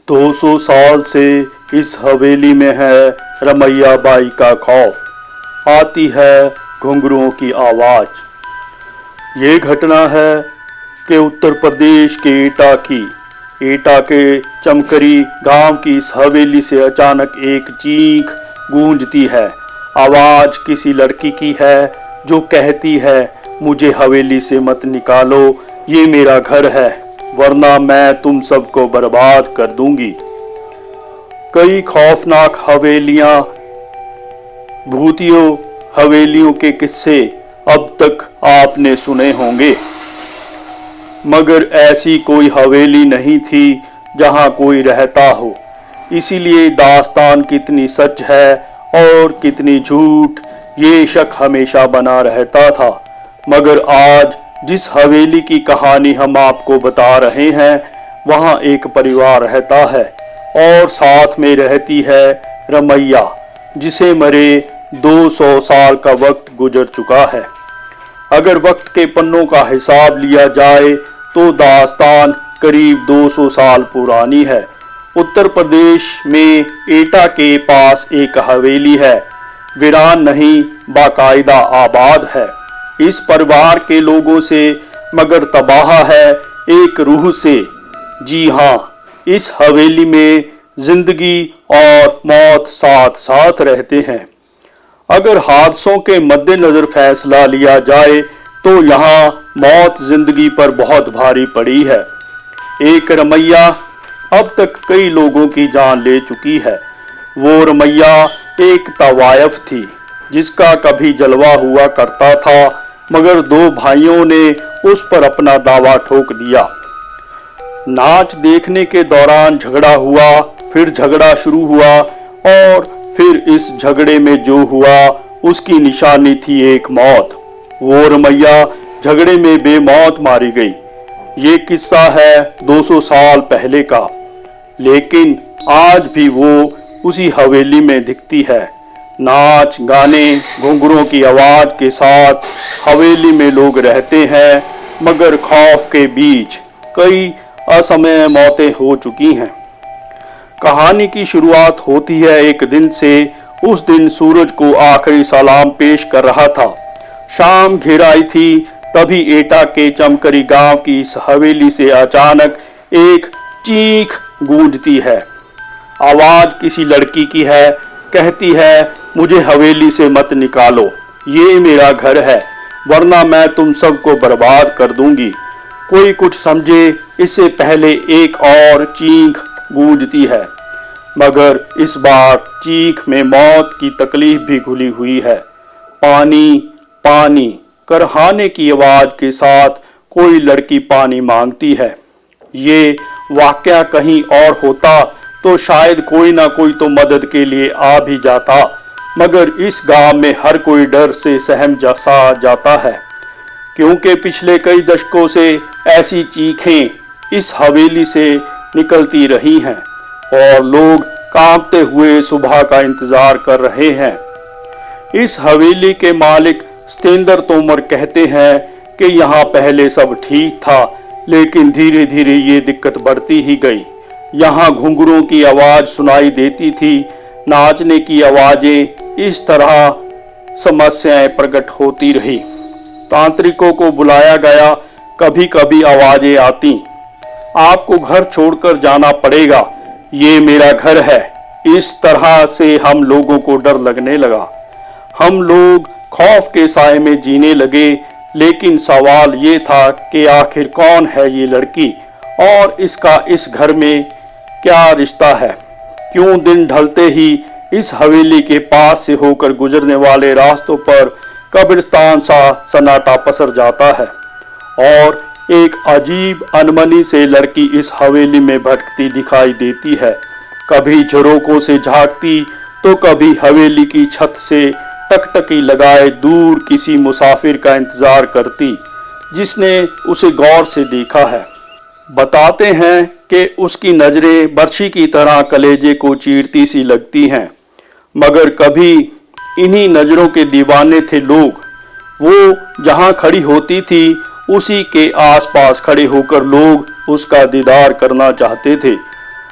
200 साल से इस हवेली में है रमैया बाई का खौफ। आती है घुंघरुओं की आवाज़। ये घटना है कि उत्तर प्रदेश के एटा के चमकरी गांव की इस हवेली से अचानक एक चीख गूंजती है। आवाज़ किसी लड़की की है जो कहती है, मुझे हवेली से मत निकालो, ये मेरा घर है, वरना मैं तुम सबको बर्बाद कर दूंगी। कई खौफनाक भूतियों हवेलियों के किस्से अब तक आपने सुने होंगे, मगर ऐसी कोई हवेली नहीं थी जहां कोई रहता हो। इसीलिए दास्तान कितनी सच है और कितनी झूठ, ये शक हमेशा बना रहता था। मगर आज जिस हवेली की कहानी हम आपको बता रहे हैं, वहां एक परिवार रहता है और साथ में रहती है रमैया, जिसे मरे 200 साल का वक्त गुजर चुका है। अगर वक्त के पन्नों का हिसाब लिया जाए तो दास्तान करीब 200 साल पुरानी है। उत्तर प्रदेश में एटा के पास एक हवेली है, वीरान नहीं बाकायदा आबाद है। इस परिवार के लोगों से मगर तबाह है एक रूह से। जी हाँ, इस हवेली में जिंदगी और मौत साथ साथ रहते हैं। अगर हादसों के मद्देनजर फैसला लिया जाए तो यहाँ मौत जिंदगी पर बहुत भारी पड़ी है। एक रमैया अब तक कई लोगों की जान ले चुकी है। वो रमैया एक तवायफ थी जिसका कभी जलवा हुआ करता था, मगर दो भाइयों ने उस पर अपना दावा ठोक दिया। नाच देखने के दौरान झगड़ा हुआ, फिर झगड़ा शुरू हुआ और फिर इस झगड़े में जो हुआ उसकी निशानी थी एक मौत। वो रमैया झगड़े में बेमौत मारी गई। ये किस्सा है 200 साल पहले का, लेकिन आज भी वो उसी हवेली में दिखती है। नाच गाने घुंघरुओं की आवाज़ के साथ हवेली में लोग रहते हैं, मगर खौफ के बीच कई असमय मौतें हो चुकी हैं। कहानी की शुरुआत होती है एक दिन से। उस दिन सूरज को आखिरी सलाम पेश कर रहा था। शाम घिर आई थी, तभी एटा के चमकरी गांव की इस हवेली से अचानक एक चीख गूंजती है। आवाज़ किसी लड़की की है, कहती है, मुझे हवेली से मत निकालो, ये मेरा घर है, वरना मैं तुम सबको बर्बाद कर दूंगी। कोई कुछ समझे इससे पहले एक और चीख गूंजती है, मगर इस बार चीख में मौत की तकलीफ भी घुली हुई है। पानी पानी करहाने की आवाज़ के साथ कोई लड़की पानी मांगती है। ये वाकया कहीं और होता तो शायद कोई ना कोई तो मदद के लिए आ भी जाता, मगर इस गांव में हर कोई डर से सहम सा जाता है, क्योंकि पिछले कई दशकों से ऐसी चीखें इस हवेली से निकलती रही हैं और लोग कांपते हुए सुबह का इंतजार कर रहे हैं। इस हवेली के मालिक सतेंद्र तोमर कहते हैं कि यहाँ पहले सब ठीक था, लेकिन धीरे धीरे ये दिक्कत बढ़ती ही गई। यहाँ घुंघरुओं की आवाज़ सुनाई देती थी, नाचने की आवाज़ें, इस तरह समस्याएं प्रकट होती रही। तांत्रिकों को बुलाया गया, कभी कभी आवाज़ें आती, आपको घर छोड़कर जाना पड़ेगा, ये मेरा घर है। इस तरह से हम लोगों को डर लगने लगा। हम लोग खौफ के साए में जीने लगे, लेकिन सवाल ये था कि आखिर कौन है ये लड़की और इसका इस घर में क्या रिश्ता है। क्यों दिन ढलते ही इस हवेली के पास से होकर गुजरने वाले रास्तों पर कब्रिस्तान सा सन्नाटा पसर जाता है और एक अजीब अनमनी से लड़की इस हवेली में भटकती दिखाई देती है। कभी झरोकों से झांकती तो कभी हवेली की छत से टकटकी लगाए दूर किसी मुसाफिर का इंतजार करती जिसने उसे गौर से देखा है। बताते हैं कि उसकी नज़रें बर्छी की तरह कलेजे को चीरती सी लगती हैं, मगर कभी इन्हीं नज़रों के दीवाने थे लोग। वो जहां खड़ी होती थी उसी के आसपास खड़े होकर लोग उसका दीदार करना चाहते थे।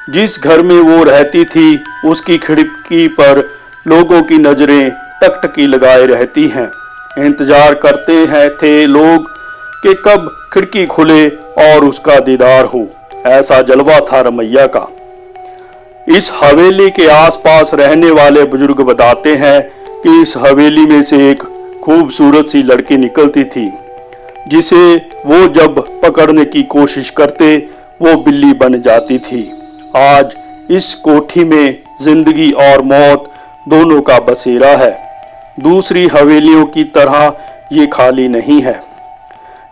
जिस घर में वो रहती थी उसकी खिड़की पर लोगों की नजरें टकटकी लगाए रहती हैं। इंतजार करते हैं थे लोग कि कब खिड़की खुले और उसका दीदार हो। ऐसा जलवा था रमैया का। इस हवेली के आसपास रहने वाले बुजुर्ग बताते हैं कि इस हवेली में से एक खूबसूरत सी लड़की निकलती थी, जिसे वो जब पकड़ने की कोशिश करते वो बिल्ली बन जाती थी। आज इस कोठी में जिंदगी और मौत दोनों का बसेरा है। दूसरी हवेलियों की तरह ये खाली नहीं है।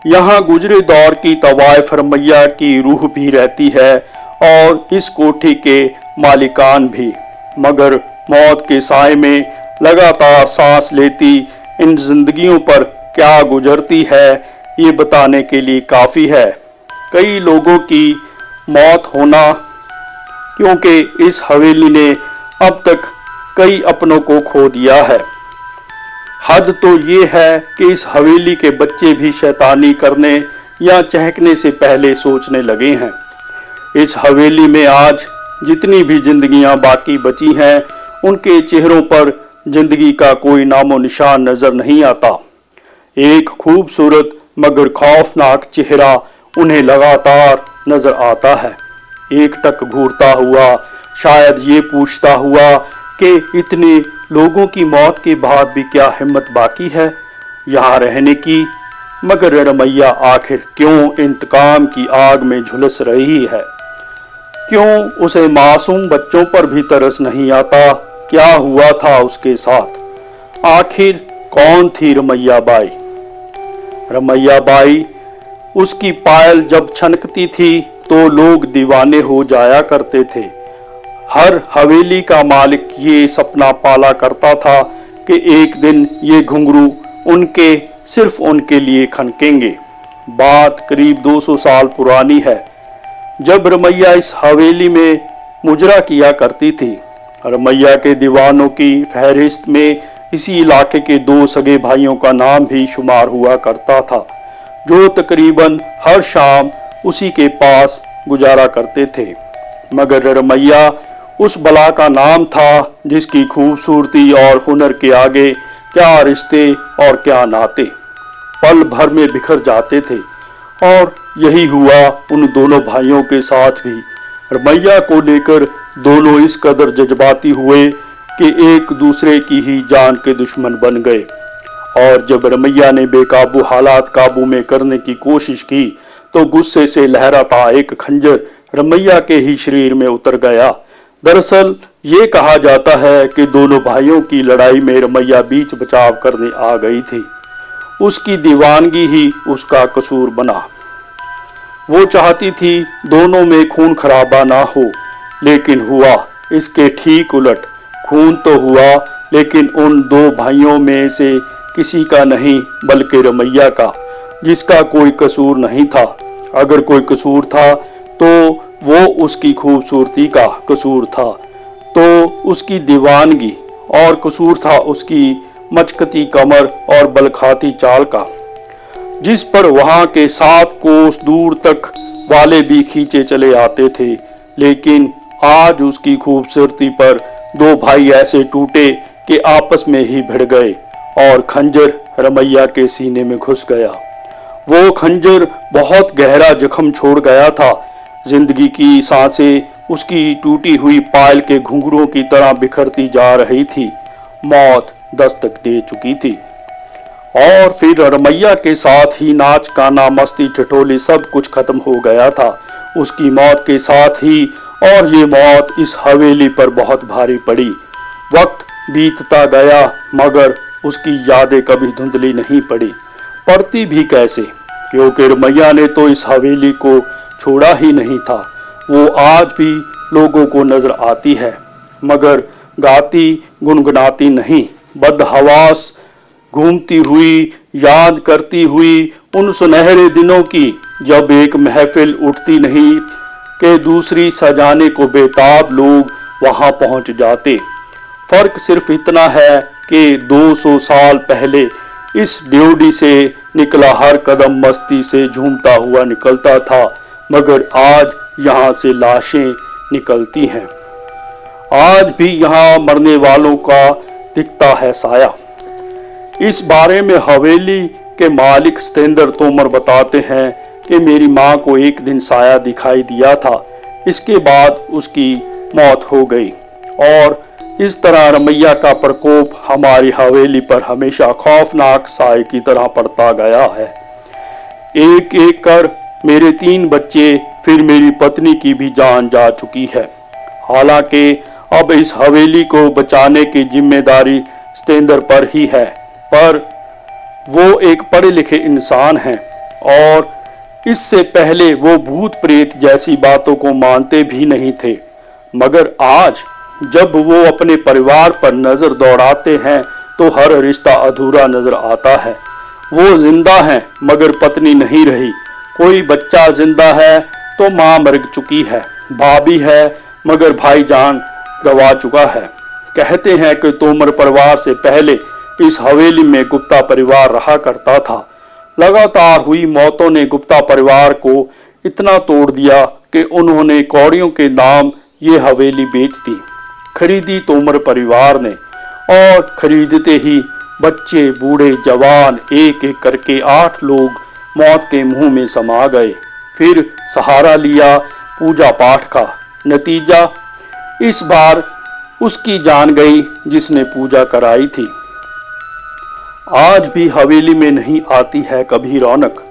यहाँ गुजरे दौर की तवाइफ रमैया की रूह भी रहती है और इस कोठी के मालिकान भी। मगर मौत के साए में लगातार सांस लेती इन जिंदगियों पर क्या गुजरती है ये बताने के लिए काफ़ी है। कई लोगों की मौत होना, क्योंकि इस हवेली ने अब तक कई अपनों को खो दिया है। हद तो ये है कि इस हवेली के बच्चे भी शैतानी करने या चहकने से पहले सोचने लगे हैं। इस हवेली में आज जितनी भी जिंदगियां बाकी बची हैं, उनके चेहरों पर जिंदगी का कोई नामो निशान नजर नहीं आता। एक खूबसूरत मगर खौफनाक चेहरा उन्हें लगातार नजर आता है, एकटक घूरता हुआ, शायद ये पूछता हुआ कि इतने लोगों की मौत के बाद भी क्या हिम्मत बाकी है यहाँ रहने की। मगर रमैया आखिर क्यों इंतकाम की आग में झुलस रही है? क्यों उसे मासूम बच्चों पर भी तरस नहीं आता? क्या हुआ था उसके साथ? आखिर कौन थी रमैया बाई? रमैया बाई, उसकी पायल जब छनकती थी तो लोग दीवाने हो जाया करते थे। हर हवेली का मालिक ये सपना पाला करता था कि एक दिन ये घुंघरू सिर्फ उनके लिए खनकेंगे। बात करीब 200 साल पुरानी है, जब रमैया इस हवेली में मुजरा किया करती थी। रमैया के दीवानों की फहरिस्त में इसी इलाके के 2 सगे भाइयों का नाम भी शुमार हुआ करता था, जो तकरीबन हर शाम उसी के पास गुजारा करते थे। मगर रमैया उस बला का नाम था जिसकी खूबसूरती और हुनर के आगे क्या रिश्ते और क्या नाते पल भर में बिखर जाते थे। और यही हुआ उन दोनों भाइयों के साथ भी। रमैया को लेकर दोनों इस कदर जज्बाती हुए कि एक दूसरे की ही जान के दुश्मन बन गए। और जब रमैया ने बेकाबू हालात काबू में करने की कोशिश की तो गुस्से से लहराता एक खंजर रमैया के ही शरीर में उतर गया। दरअसल ये कहा जाता है कि दोनों भाइयों की लड़ाई में रमैया बीच बचाव करने आ गई थी। उसकी दीवानगी ही उसका कसूर बना। वो चाहती थी दोनों में खून खराबा ना हो, लेकिन हुआ इसके ठीक उलट। खून तो हुआ, लेकिन उन 2 भाइयों में से किसी का नहीं, बल्कि रमैया का, जिसका कोई कसूर नहीं था। अगर कोई कसूर था तो वो उसकी खूबसूरती का कसूर था, तो उसकी दीवानगी, और कसूर था उसकी मचकती कमर और बलखाती चाल का, जिस पर वहां के 7 कोस दूर तक वाले भी खींचे चले आते थे। लेकिन आज उसकी खूबसूरती पर 2 भाई ऐसे टूटे कि आपस में ही भिड़ गए और खंजर रमैया के सीने में घुस गया। वो खंजर बहुत गहरा जख्म छोड़ गया था। जिंदगी की सांसें उसकी टूटी हुई पायल के घुंघरूओं की तरह बिखरती जा रही थी। मौत दस्तक दे चुकी थी। और फिर रमैया के साथ ही नाच गाना मस्ती ठिठोली सब कुछ खत्म हो गया था उसकी मौत के साथ ही। और ये मौत इस हवेली पर बहुत भारी पड़ी। वक्त बीतता गया मगर उसकी यादें कभी धुंधली नहीं पड़ी। पड़ती भी कैसे, क्योंकि रमैया ने तो इस हवेली को छोड़ा ही नहीं था। वो आज भी लोगों को नजर आती है, मगर गाती गुनगुनाती नहीं, बदहवास घूमती हुई, याद करती हुई उन सुनहरे दिनों की जब एक महफिल उठती नहीं कि दूसरी सजाने को बेताब लोग वहां पहुंच जाते। फर्क सिर्फ इतना है कि 200 साल पहले इस ड्योढ़ी से निकला हर कदम मस्ती से झूमता हुआ निकलता था, मगर आज यहाँ से लाशें निकलती हैं। आज भी यहाँ मरने वालों का दिखता है साया। इस बारे में हवेली के मालिक सतेंद्र तोमर बताते हैं कि मेरी माँ को एक दिन साया दिखाई दिया था, इसके बाद उसकी मौत हो गई और इस तरह रमैया का प्रकोप हमारी हवेली पर हमेशा खौफनाक साए की तरह पड़ता गया है। एक एक कर मेरे 3 बच्चे, फिर मेरी पत्नी की भी जान जा चुकी है। हालांकि अब इस हवेली को बचाने की जिम्मेदारी सतेंद्र पर ही है, पर वो एक पढ़े लिखे इंसान हैं और इससे पहले वो भूत प्रेत जैसी बातों को मानते भी नहीं थे। मगर आज जब वो अपने परिवार पर नजर दौड़ाते हैं तो हर रिश्ता अधूरा नजर आता है। वो जिंदा हैं मगर पत्नी नहीं रही, कोई बच्चा जिंदा है तो माँ मर चुकी है, भाभी है मगर भाईजान गवा चुका है। कहते हैं कि तोमर परिवार से पहले इस हवेली में गुप्ता परिवार रहा करता था। लगातार हुई मौतों ने गुप्ता परिवार को इतना तोड़ दिया कि उन्होंने कौड़ियों के नाम ये हवेली बेच दी। खरीदी तोमर परिवार ने और खरीदते ही बच्चे बूढ़े जवान एक एक करके 8 लोग मौत के मुंह में समा गए। फिर सहारा लिया पूजा पाठ का। नतीजा इस बार उसकी जान गई जिसने पूजा कराई थी। आज भी हवेली में नहीं आती है कभी रौनक।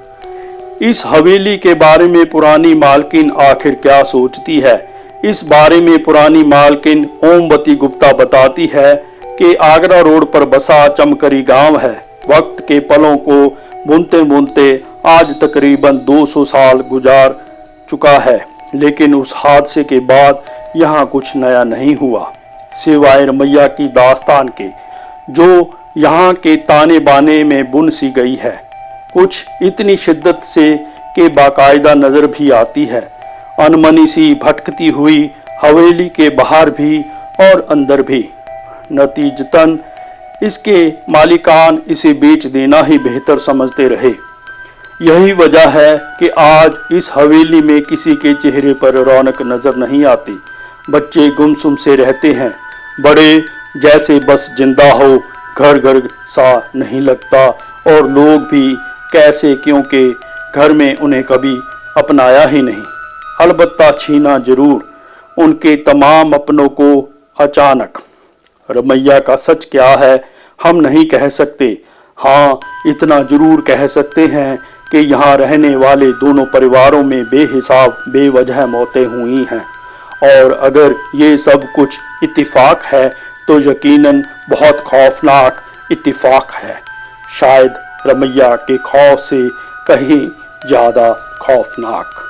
इस हवेली के बारे में पुरानी मालकिन आखिर क्या सोचती है? इस बारे में पुरानी मालकिन ओमवती गुप्ता बताती है कि आगरा रोड पर बसा चमकरी गांव है। वक्त के पलों को बुनते बुनते आज तकरीबन 200 साल गुजार चुका है, लेकिन उस हादसे के बाद यहाँ कुछ नया नहीं हुआ सिवाय रमैया की दास्तान के, जो यहाँ के ताने बाने में बुन सी गई है। कुछ इतनी शिद्दत से कि बाकायदा नजर भी आती है। अनमनी सी भटकती हुई हवेली के बाहर भी और अंदर भी। नतीजतन इसके मालिकान इसे बेच देना ही बेहतर समझते रहे। यही वजह है कि आज इस हवेली में किसी के चेहरे पर रौनक नजर नहीं आती। बच्चे गुमसुम से रहते हैं, बड़े जैसे बस जिंदा हो, घर घर सा नहीं लगता और लोग भी कैसे, क्योंकि घर में उन्हें कभी अपनाया ही नहीं। अलबत्ता छीना जरूर उनके तमाम अपनों को अचानक। रमैया का सच क्या है हम नहीं कह सकते। हाँ, इतना जरूर कह सकते हैं कि यहाँ रहने वाले दोनों परिवारों में बेहिसाब बेवजह मौतें हुई हैं, और अगर ये सब कुछ इत्तिफाक है तो यकीनन बहुत खौफनाक इत्तिफाक है। शायद रमैया के खौफ से कहीं ज़्यादा खौफनाक।